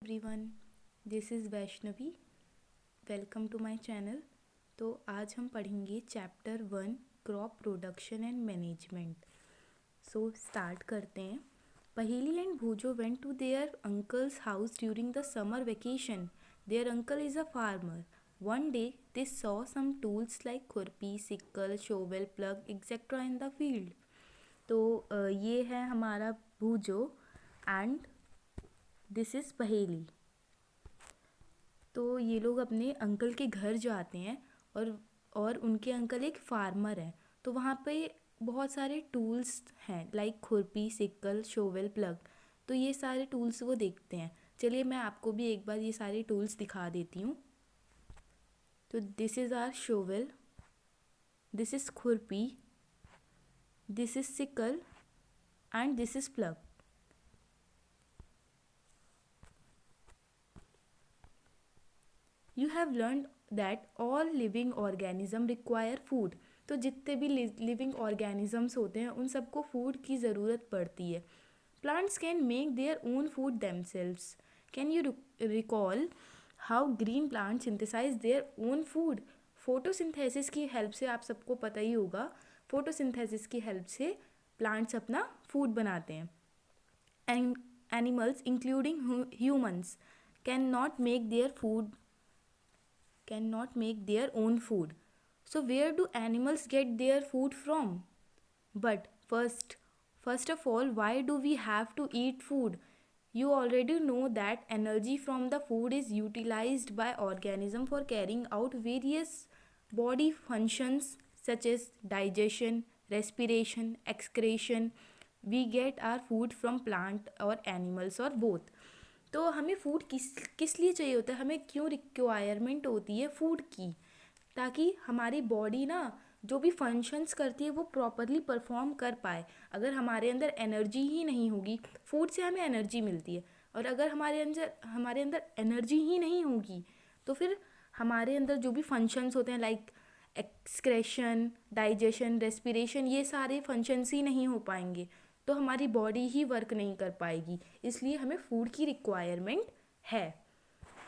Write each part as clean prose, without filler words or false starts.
Everyone, this is Vaishnavi. Welcome to my channel. तो आज हम पढ़ेंगे chapter 1 crop production and management. So start करते हैं। Paheli and Boojho went to their uncle's house during the summer vacation. Their uncle is a farmer. One day they saw some tools like khurpi, sickle, shovel, plough etcetera in the field. तो ये है हमारा भूजो and this is पहेली। तो ये लोग अपने uncle के घर जाते हैं और उनके अंकल एक फार्मर है। तो वहाँ पे बहुत सारे टूल्स हैं like khurpi, sickle, shovel, plug. तो ये सारे टूल्स वो देखते हैं। चलिए मैं आपको भी एक बार ये सारे टूल्स दिखा देती हूँ। तो this is our shovel, this is khurpi, this is sickle and this is plough. You have learn that all living organism require food. तो जितने भी लिविंग ऑर्गेनिजम्स होते हैं उन सबको फूड की ज़रूरत पड़ती है। Plants can make their own food themselves. Can you recall how green plant synthesize their own food. Photosynthesis की हेल्प से, आप सबको पता ही होगा, फोटोसिंथेसिस की हेल्प से प्लांट्स अपना फूड बनाते हैं। And animals including humans can not make their food cannot make their own food. So where do animals get their food from? But first of all, why do we have to eat food? You already know that energy from the food is utilized by organism for carrying out various body functions such as digestion, respiration, excretion. We get our food from plant or animals or both. तो हमें food किस किस लिए चाहिए होता है, हमें क्यों रिक्वायरमेंट होती है फूड की? ताकि हमारी बॉडी ना जो भी फंक्शंस करती है वो प्रॉपरली परफॉर्म कर पाए। अगर हमारे अंदर एनर्जी ही नहीं होगी, फूड से हमें एनर्जी मिलती है, और अगर हमारे अंदर एनर्जी ही नहीं होगी तो फिर हमारे अंदर जो भी फंक्शंस होते हैं लाइक एक्सक्रेशन, डाइजेशन, रेस्पिरेशन, ये सारे फंक्शंस ही नहीं हो पाएंगे। तो हमारी बॉडी ही वर्क नहीं कर पाएगी। इसलिए हमें फूड की रिक्वायरमेंट है।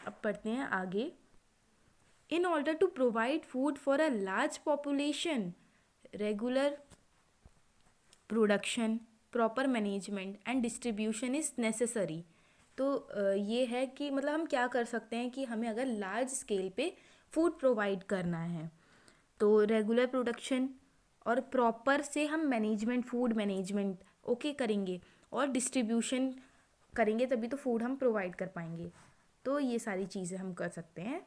अब पढ़ते हैं आगे। In order to provide food for a large population, regular production, proper management and distribution is necessary. तो ये है कि मतलब हम क्या कर सकते हैं कि हमें अगर लार्ज स्केल पे फूड प्रोवाइड करना है तो रेगुलर प्रोडक्शन और प्रॉपर से हम मैनेजमेंट, फूड मैनेजमेंट ओके करेंगे और डिस्ट्रीब्यूशन करेंगे, तभी तो फूड हम प्रोवाइड कर पाएंगे। तो ये सारी चीज़ें हम कर सकते हैं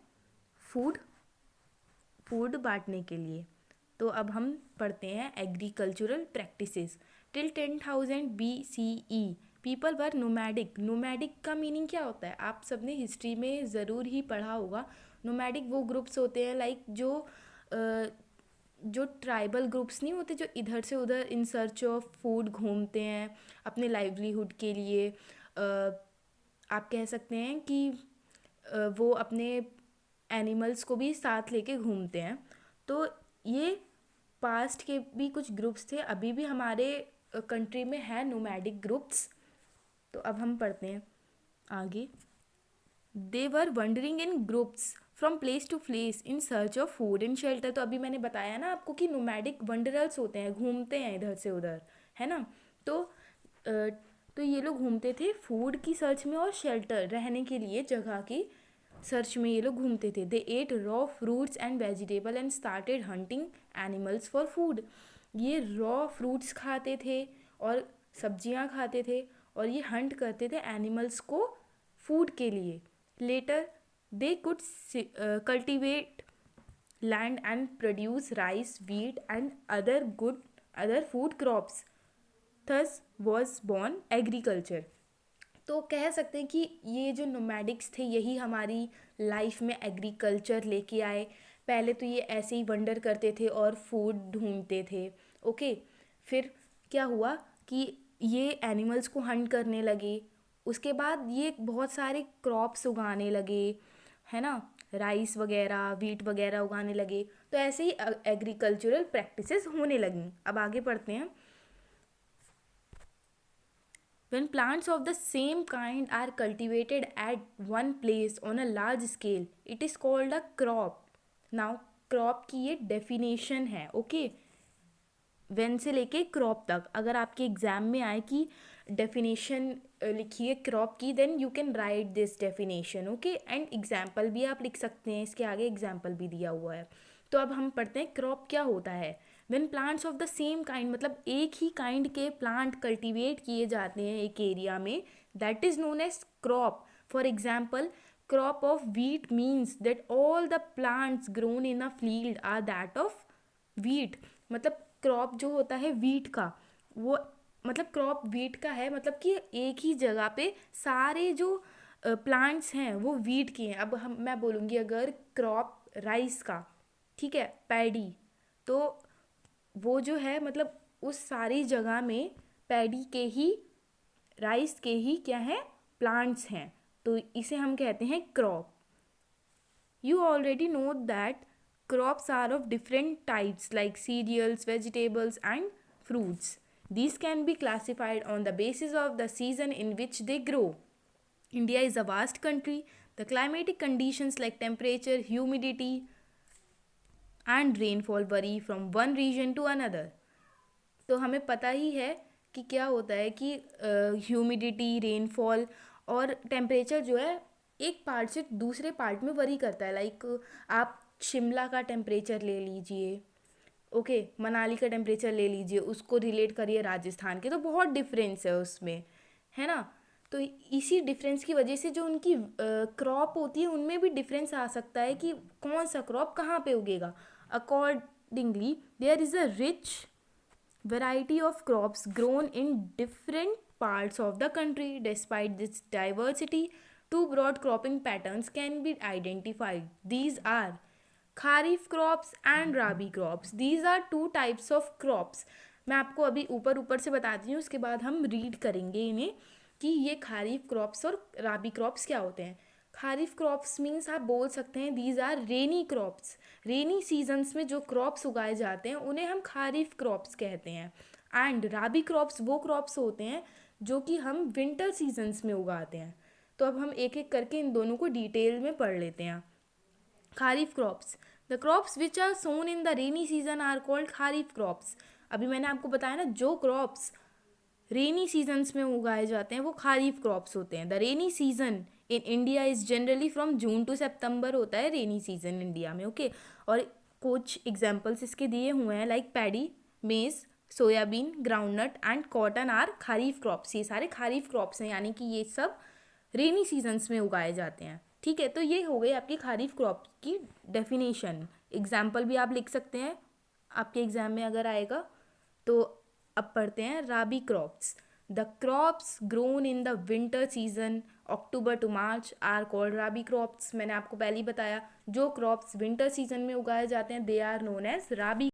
फूड बांटने के लिए। तो अब हम पढ़ते हैं agricultural practices. Till 10,000 BCE people were nomadic. Nomadic का मीनिंग क्या होता है? आप सबने हिस्ट्री में ज़रूर ही पढ़ा होगा। नोमैडिक वो ग्रुप्स होते हैं लाइक जो ट्राइबल ग्रुप्स नहीं होते, जो इधर से उधर इन सर्च ऑफ फूड घूमते हैं अपने लाइवलीहुड के लिए। आप कह सकते हैं कि वो अपने एनिमल्स को भी साथ लेके घूमते हैं। तो ये पास्ट के भी कुछ ग्रुप्स थे, अभी भी हमारे कंट्री में है नोमैडिक ग्रुप्स। तो अब हम पढ़ते हैं आगे। They were wandering in groups from place to place in search of food and shelter. तो अभी मैंने बताया ना आपको कि नोमैडिक वंडरर्स होते हैं, घूमते हैं इधर से उधर, है ना। तो तो ये लोग घूमते थे फूड की सर्च में और शेल्टर, रहने के लिए जगह की सर्च में ये लोग घूमते थे। They ate raw fruits and vegetable and started hunting animals for food. ये रॉ फ्रूट्स खाते थे और सब्जियां खाते थे और ये हंट करते थे एनिमल्स को फूड के लिए। Later they could cultivate land and produce rice, wheat and other food crops. Thus was born agriculture. तो कह सकते हैं कि ये जो नोमैडिक्स थे यही हमारी लाइफ में एग्रीकल्चर लेके आए। पहले तो ये ऐसे ही वंडर करते थे और फूड ढूंढते थे, ओके। फिर क्या हुआ कि ये एनिमल्स को हंट करने लगे, उसके बाद ये बहुत सारे क्रॉप्स उगाने लगे, है ना, राइस वगैरह, वीट वगैरह उगाने लगे। तो ऐसे ही एग्रीकल्चरल प्रैक्टिसेस होने लगी। अब आगे पढ़ते हैं। When plants of the same kind are cultivated at one place on a large scale, it is called a crop. Now crop की ये definition है, okay? वेन से लेके क्रॉप तक, अगर आपके एग्ज़ाम में आए कि डेफिनेशन लिखिए क्रॉप की, then you can write this definition, okay? And example भी आप लिख सकते हैं, इसके आगे एग्जाम्पल भी दिया हुआ है। तो अब हम पढ़ते हैं क्रॉप क्या होता है। When plants of the same kind, मतलब एक ही काइंड के प्लांट कल्टीवेट किए जाते हैं एक एरिया में, that is known as crop. For example, crop of wheat means that all the plants grown in a field are that of wheat। मतलब क्रॉप जो होता है वीट का, वो मतलब क्रॉप वीट का है, मतलब कि एक ही जगह पे सारे जो प्लांट्स हैं वो वीट के हैं। अब मैं बोलूँगी अगर क्रॉप राइस का, ठीक है, पैडी, तो वो जो है मतलब उस सारी जगह में पैडी के ही, राइस के ही क्या है, प्लांट्स हैं, तो इसे हम कहते हैं crop. You already know that crops are of different types like cereals, vegetables, and fruits. These can be classified on the basis of the season in which they grow. India is a vast country. The climatic conditions like temperature, humidity, and rainfall vary from one region to another. तो हमें पता ही है कि क्या होता है कि humidity, rainfall और टेम्परेचर जो है एक पार्ट से दूसरे पार्ट में वरी करता है। लाइक आप शिमला का टेम्परेचर ले लीजिए, ओके, मनाली का टेम्परेचर ले लीजिए, उसको रिलेट करिए राजस्थान के, तो बहुत डिफरेंस है उसमें, है ना? तो इसी डिफरेंस की वजह से जो उनकी क्रॉप होती है उनमें भी डिफरेंस आ सकता है कि कौन सा क्रॉप कहाँ पे उगेगा। Accordingly there is a rich variety of crops grown in different parts of the country. Despite this diversity, two broad cropping patterns can be identified. These are kharif crops and rabi crops. These are two types of crops. मैं आपको अभी ऊपर ऊपर से बताती हूँ, उसके बाद हम रीड करेंगे इन्हें कि ये खारीफ क्रॉप्स और राबी क्रॉप्स क्या होते हैं। खारीफ क्रॉप्स मीन्स आप बोल सकते हैं these are rainy crops. Rainy seasons में जो क्रॉप्स उगाए जाते हैं उन्हें हम खारीफ क्रॉप्स कहते हैं। एंड राबी क्रॉप्स वो क्रॉप्स होते हैं जो कि हम विंटर सीजन्स में उगाते हैं। तो अब हम एक एक करके इन दोनों को डिटेल में पढ़ लेते हैं। Kharif crops, the crops which are sown in the rainy season are called kharif crops. अभी मैंने आपको बताया ना, जो क्रॉप्स रेनी सीजन्स में उगाए जाते हैं वो खारीफ क्रॉप्स होते हैं। The rainy season in India is generally from June to September होता है रेनी सीजन इंडिया में, ओके? और कुछ एग्जांपल्स इसके दिए हुए हैं like paddy, maize, soybean, groundnut and cotton are kharif crops. ये सारे खारीफ क्रॉप्स हैं, यानी कि ये सब रेनी सीजन्स में उगाए जाते हैं, ठीक है? तो ये हो गई आपकी खारीफ क्रॉप की डेफिनेशन। एग्जाम्पल भी आप लिख सकते हैं आपके एग्जाम में अगर आएगा। तो अब पढ़ते हैं rabi crops. The crops grown in the winter season October to March are called rabi crops. मैंने आपको पहले ही बताया, जो क्रॉप्स विंटर सीजन में उगाए जाते हैं they are known as rabi